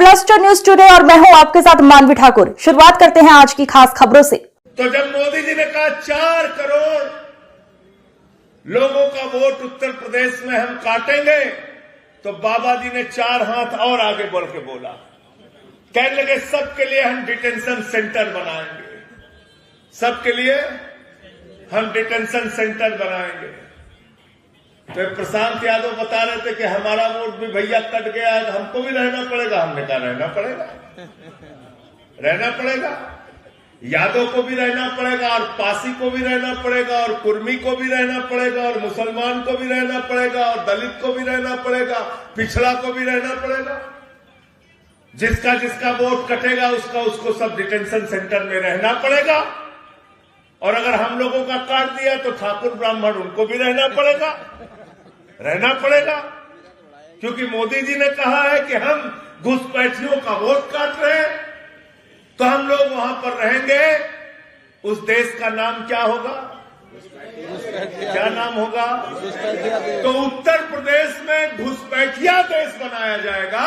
Cluster news today और मैं हूं आपके साथ मानवी ठाकुर। शुरुआत करते हैं आज की खास खबरों से। तो जब मोदी जी ने कहा 4 करोड़ लोगों का वोट उत्तर प्रदेश में हम काटेंगे, तो बाबा जी ने 4 हाथ और आगे बढ़ के बोला, कहने लगे सबके लिए हम डिटेंशन सेंटर बनाएंगे, सबके लिए हम डिटेंशन सेंटर बनाएंगे। तो प्रशांत यादव बता रहे थे कि हमारा वोट भी भैया कट गया है, हमको भी रहना पड़ेगा। हमने कहा रहना पड़ेगा, रहना पड़ेगा, यादव को भी रहना पड़ेगा, और पासी को भी रहना पड़ेगा, और कुर्मी को भी रहना पड़ेगा, और मुसलमान को भी रहना पड़ेगा, और दलित को भी रहना पड़ेगा, पिछड़ा को भी रहना पड़ेगा। जिसका जिसका वोट कटेगा उसको सब डिटेंशन सेंटर में रहना पड़ेगा। और अगर हम लोगों का काट दिया तो ठाकुर ब्राह्मण उनको भी रहना पड़ेगा, रहना पड़ेगा। क्योंकि मोदी जी ने कहा है कि हम घुसपैठियों का वोट काट रहे हैं, तो हम लोग वहां पर रहेंगे। उस देश का नाम क्या होगा? क्या नाम होगा? तो उत्तर प्रदेश में घुसपैठिया देश बनाया जाएगा।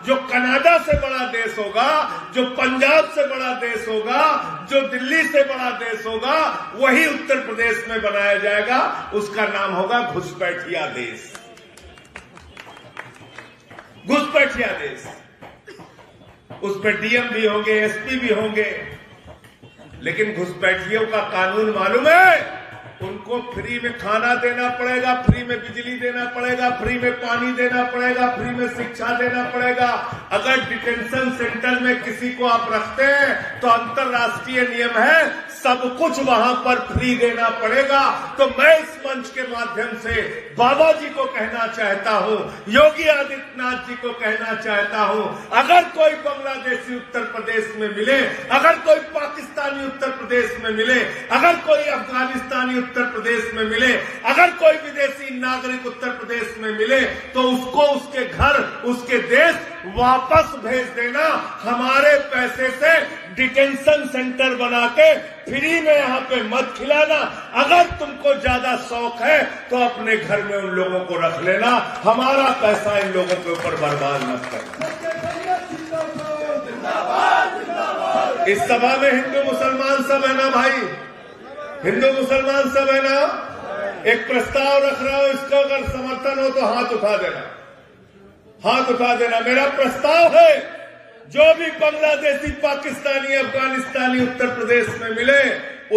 जो कनाडा से बड़ा देश होगा, जो पंजाब से बड़ा देश होगा, जो दिल्ली से बड़ा देश होगा, वही उत्तर प्रदेश में बनाया जाएगा। उसका नाम होगा घुसपैठिया देश, घुसपैठिया देश। उस पर डीएम भी होंगे, एसपी भी होंगे, लेकिन घुसपैठियों का कानून मालूम है? उनको फ्री में खाना देना पड़ेगा, फ्री में बिजली देना पड़ेगा, फ्री में पानी देना पड़ेगा, फ्री में शिक्षा देना पड़ेगा। अगर डिटेंशन सेंटर में किसी को आप रखते हैं तो अंतर्राष्ट्रीय नियम है, सब कुछ वहां पर फ्री देना पड़ेगा। तो मैं इस मंच के माध्यम से बाबा जी को कहना चाहता हूं, योगी आदित्यनाथ जी को कहना चाहता हूं, अगर कोई बांग्लादेशी उत्तर प्रदेश में मिले, अगर कोई पाकिस्तानी उत्तर प्रदेश में मिले, अगर कोई अफगानिस्तानी उत्तर प्रदेश में मिले, अगर कोई विदेशी नागरिक उत्तर प्रदेश में मिले, तो उसको उसके घर, उसके देश वापस भेज देना। हमारे पैसे से डिटेंशन सेंटर बना के फ्री में यहां पे मत खिलाना। अगर तुमको ज्यादा शौक है तो अपने घर में उन लोगों को रख लेना, हमारा पैसा इन लोगों के ऊपर बर्बाद मत करना। इस सभा में हिंदू मुसलमान सब है ना भाई? हिंदू मुसलमान सब है ना? एक प्रस्ताव रख रहा हूं, इसको अगर समर्थन हो तो हाथ उठा देना, हाथ उठा देना। मेरा प्रस्ताव है, जो भी बांग्लादेशी, पाकिस्तानी, अफगानिस्तानी उत्तर प्रदेश में मिले,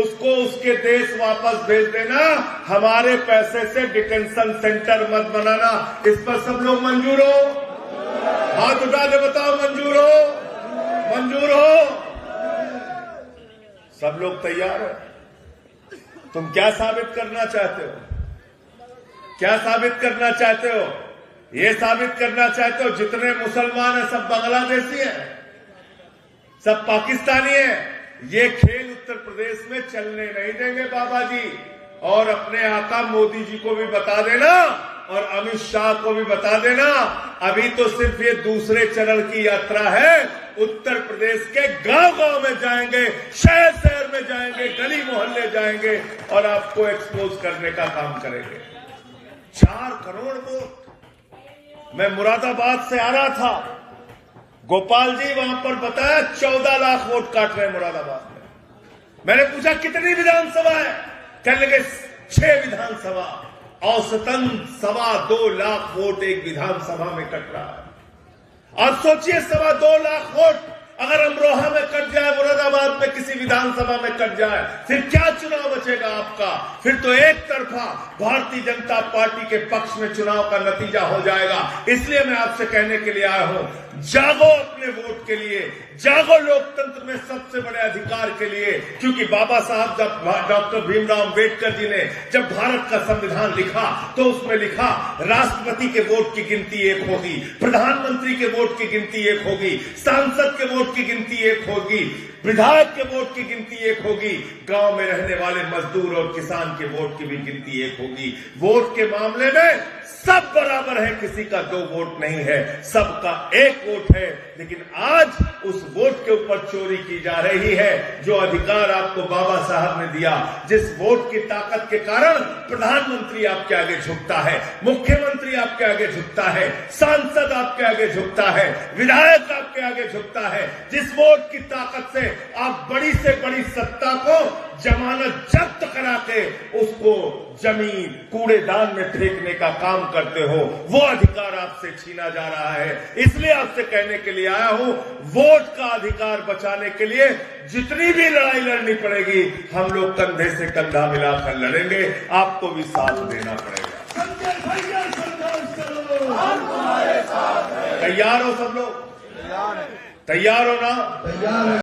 उसको उसके देश वापस भेज देना। हमारे पैसे से डिटेंशन सेंटर मत बनाना। इस पर सब लोग मंजूर हो? हाथ उठा दे, बताओ मंजूर हो? मंजूर हो? सब लोग तैयार हो? तुम क्या साबित करना चाहते हो? क्या साबित करना चाहते हो? ये साबित करना चाहते हो जितने मुसलमान हैं सब बांग्लादेशी हैं, सब पाकिस्तानी हैं। ये खेल उत्तर प्रदेश में चलने नहीं देंगे बाबा जी। और अपने आका मोदी जी को भी बता देना, और अमित शाह को भी बता देना, अभी तो सिर्फ ये दूसरे चरण की यात्रा है। उत्तर प्रदेश के गांव-गांव में जाएंगे, शहर-शहर में जाएंगे, गली मोहल्ले जाएंगे, और आपको एक्सपोज करने का काम करेंगे। 4 करोड़ वोट। मैं मुरादाबाद से आ रहा था, गोपाल जी वहां पर बताया 14 लाख वोट काट रहे हैं मुरादाबाद में। मैंने पूछा कितनी विधानसभा है? कहने लगे 6 विधानसभा, औसतन 2.25 लाख वोट एक विधानसभा में कट रहा है। और सोचिए 2.25 लाख वोट अगर अमरोहा में कट जाए, मुरादाबाद में किसी विधानसभा में कट जाए, फिर क्या चुनाव बचेगा आपका? फिर तो एक तरफा भारतीय जनता पार्टी के पक्ष में चुनाव का नतीजा हो जाएगा। इसलिए मैं आपसे कहने के लिए आया हूं, जागो अपने वोट के लिए, जागो लोकतंत्र में सबसे बड़े अधिकार के लिए। क्योंकि बाबा साहब, जब डॉक्टर भीमराव अंबेडकर जी ने जब भारत का संविधान लिखा, तो उसमें लिखा राष्ट्रपति के वोट की गिनती 1 होगी, प्रधानमंत्री के वोट की गिनती 1 होगी, सांसद के वोट की गिनती 1 होगी, विधायक के वोट की गिनती 1 होगी, गांव में रहने वाले मजदूर और किसान के वोट की भी गिनती 1 होगी। वोट के मामले में सब बराबर है, किसी का 2 वोट नहीं है, सबका 1 वोट है। लेकिन आज उस वोट के ऊपर चोरी की जा रही है। जो अधिकार आपको बाबा साहब ने दिया, जिस वोट की ताकत के कारण प्रधानमंत्री आपके आगे झुकता है, मुख्यमंत्री आपके आगे झुकता है, सांसद आपके आगे झुकता है, विधायक आपके आगे झुकता है, जिस वोट की ताकत से आप बड़ी से बड़ी सत्ता को जमानत जब्त करा के उसको जमीन कूड़ेदान में फेंकने का काम करते हो, वो अधिकार आपसे छीना जा रहा है। इसलिए आपसे कहने के लिए आया हूं, वोट का अधिकार बचाने के लिए जितनी भी लड़ाई लड़नी पड़ेगी, हम लोग कंधे से कंधा मिलाकर लड़ेंगे। आपको भी साथ देना पड़ेगा। तैयार हो सब लोग? तैयार हो ना?